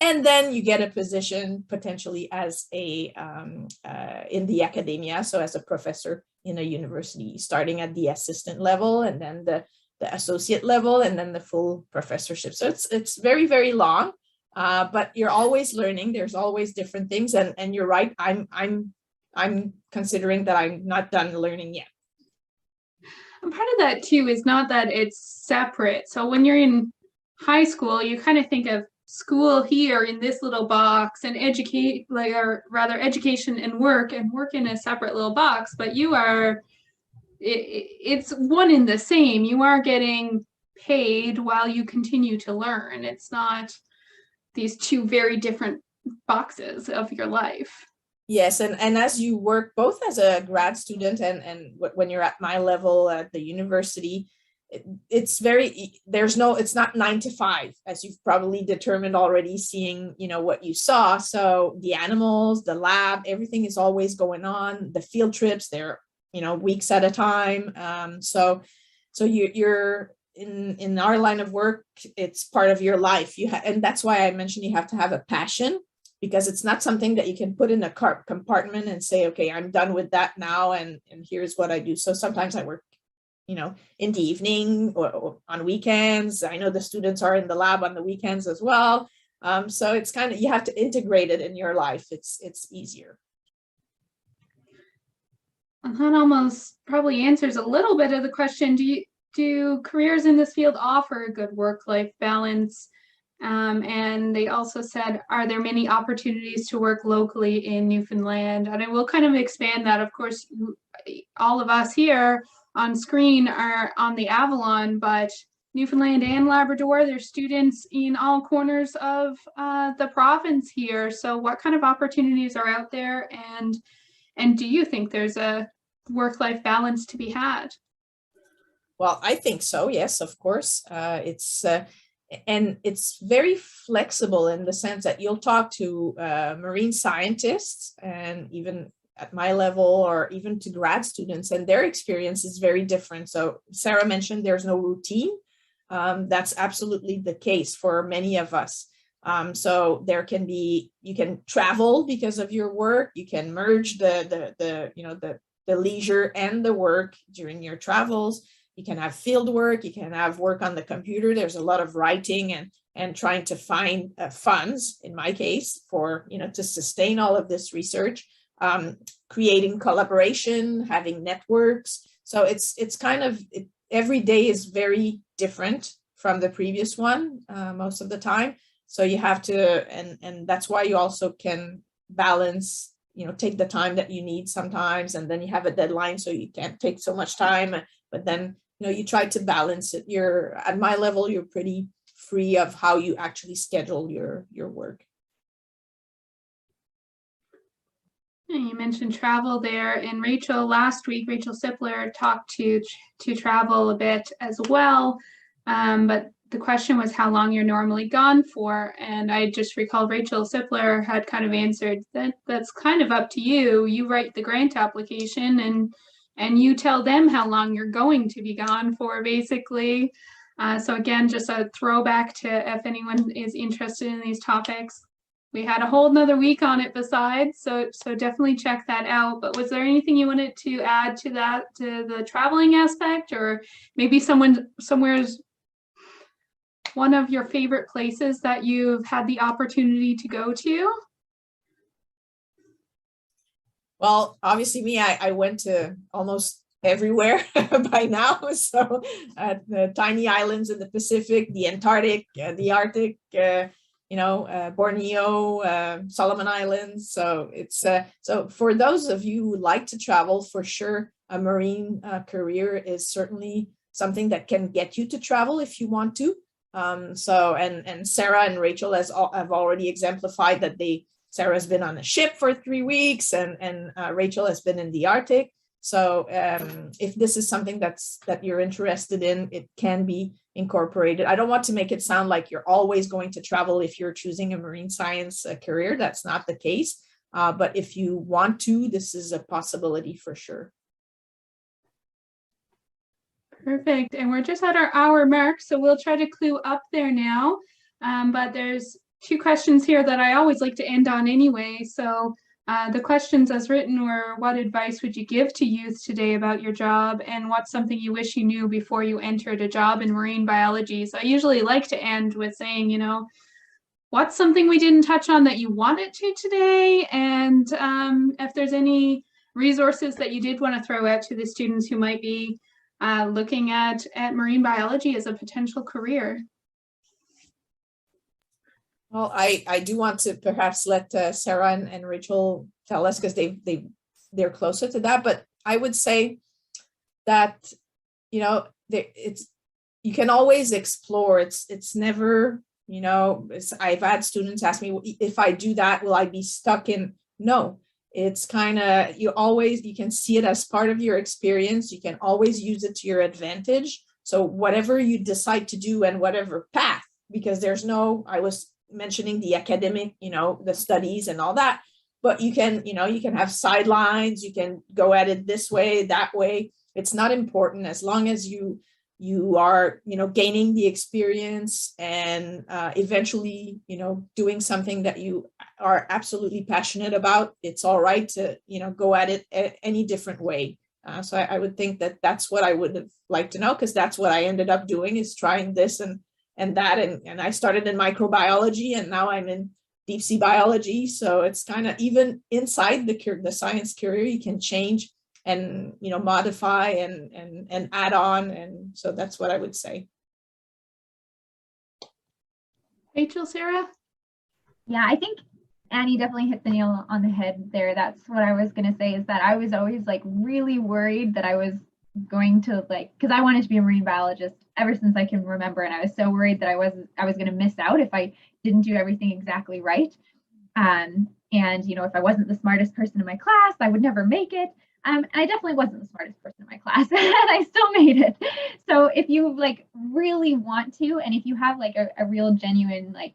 And then you get a position potentially as in the academia. So as a professor in a university, starting at the assistant level, and then the associate level, and then the full professorship. So it's very, very long, but you're always learning. There's always different things. And you're right. I'm considering that I'm not done learning yet. And part of that too is not that it's separate. So when you're in high school, you kind of think of school here in this little box, and education and work in a separate little box, but it's one in the same. You are getting paid while you continue to learn. It's not these two very different boxes of your life. Yes, and as you work both as a grad student and when you're at my level at the university, it's not 9 to 5, as you've probably determined already, seeing what you saw. So the animals, the lab, everything is always going on. The field trips, they're weeks at a time. So you're in our line of work, it's part of your life. And that's why I mentioned you have to have a passion, because it's not something that you can put in a compartment and say, okay, I'm done with that now, and here's what I do. So sometimes I work, in the evening or on weekends. I know the students are in the lab on the weekends as well. So it's kind of, you have to integrate it in your life. It's easier. And that almost probably answers a little bit of the question. Do careers in this field offer a good work-life balance? And they also said, are there many opportunities to work locally in Newfoundland? And I will kind of expand that. Of course, all of us here on screen are on the Avalon, but Newfoundland and Labrador, there's students in all corners of the province here. So what kind of opportunities are out there? And do you think there's a work-life balance to be had? Well, I think so. Yes, of course. It's and it's very flexible in the sense that you'll talk to marine scientists, and even at my level or even to grad students, and their experience is very different. So Sarah mentioned there's no routine. That's absolutely the case for many of us. So there can be, you can travel because of your work, you can merge the leisure and the work during your travels. You can have field work, you can have work on the computer. There's a lot of writing and trying to find funds, in my case, for, to sustain all of this research, creating collaboration, having networks. So it's kind of, every day is very different from the previous one most of the time. So you have to, and that's why you also can balance, take the time that you need sometimes, and then you have a deadline, so you can't take so much time, but then, you try to balance it. At my level, you're pretty free of how you actually schedule your work. You mentioned travel there, and last week, Rachel Sipler talked to travel a bit as well, but the question was how long you're normally gone for, and I just recalled Rachel Sipler had kind of answered that's kind of up to you. You write the grant application and you tell them how long you're going to be gone for, basically. So again, just a throwback to if anyone is interested in these topics. We had a whole nother week on it besides, so definitely check that out. But was there anything you wanted to add to that, to the traveling aspect, or maybe somewhere's one of your favorite places that you've had the opportunity to go to? Well, obviously I went to almost everywhere by now. So the tiny islands in the Pacific, the Antarctic, the Arctic, Borneo, Solomon Islands. So it's so for those of you who like to travel, for sure, a marine career is certainly something that can get you to travel if you want to. So and Sarah and Rachel have already exemplified that Sarah's been on a ship for 3 weeks, and Rachel has been in the Arctic. So if this is something that you're interested in, it can be incorporated. I don't want to make it sound like you're always going to travel if you're choosing a marine science career. That's not the case. But if you want to, this is a possibility for sure. Perfect. And we're just at our hour mark, so we'll try to clue up there now. But there's 2 questions here that I always like to end on anyway. So the questions as written were, what advice would you give to youth today about your job, and what's something you wish you knew before you entered a job in marine biology? So I usually like to end with saying, what's something we didn't touch on that you wanted to today? And if there's any resources that you did want to throw out to the students who might be looking at marine biology as a potential career. Well, I do want to perhaps let Sarah and Rachel tell us, because they're closer to that. But I would say that you can always explore. It's never, I've had students ask me, if I do that, will I be stuck in? No, it's kind of, you can see it as part of your experience. You can always use it to your advantage. So whatever you decide to do and whatever path, because I was mentioning the academic, the studies and all that, but you can have sidelines, you can go at it this way, that way. It's not important, as long as you are, gaining the experience and eventually, doing something that you are absolutely passionate about. It's all right to, go at it any different way. So I would think that that's what I would have liked to know, because that's what I ended up doing, is trying this and that. And I started in microbiology, and now I'm in deep sea biology. So it's kind of, even inside the science career, you can change and, modify and add on. And so that's what I would say. Rachel, Sarah? Yeah, I think Annie definitely hit the nail on the head there. That's what I was going to say, is that I was always really worried that I was going to because I wanted to be a marine biologist ever since I can remember, and I was so worried that I was going to miss out if I didn't do everything exactly right. And if I wasn't the smartest person in my class, I would never make it. And I definitely wasn't the smartest person in my class, and I still made it. So if you like really want to, and if you have like a real genuine like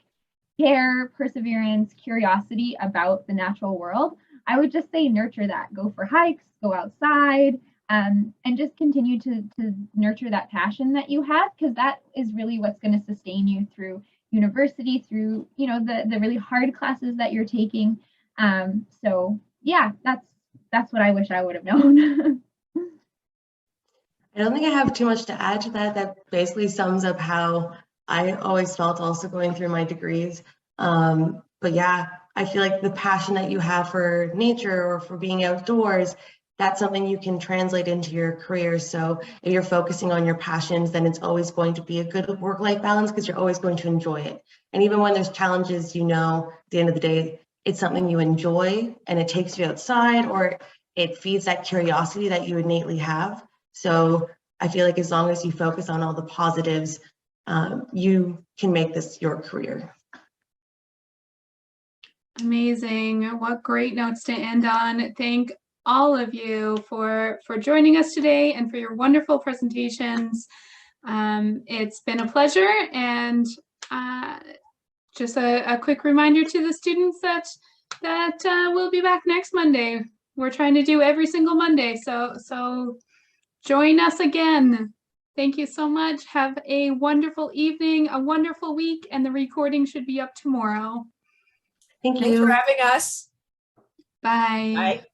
care, perseverance, curiosity about the natural world, I would just say nurture that. Go for hikes, go outside, and just continue to nurture that passion that you have, because that is really what's going to sustain you through university, through the really hard classes that you're taking. So yeah, that's what I wish I would have known. I don't think I have too much to add to that. That basically sums up how I always felt also going through my degrees. But yeah, I feel like the passion that you have for nature or for being outdoors, that's something you can translate into your career. So if you're focusing on your passions, then it's always going to be a good work-life balance because you're always going to enjoy it. And even when there's challenges, at the end of the day, it's something you enjoy and it takes you outside, or it feeds that curiosity that you innately have. So I feel like as long as you focus on all the positives, you can make this your career. Amazing. What great notes to end on. Thank all of you for joining us today and for your wonderful presentations. It's been a pleasure, and just a quick reminder to the students that we'll be back next Monday. We're trying to do every single Monday, so join us again. Thank you so much. Have a wonderful evening, a wonderful week, and the recording should be up tomorrow. Thank you. Thanks for having us. Bye. Bye.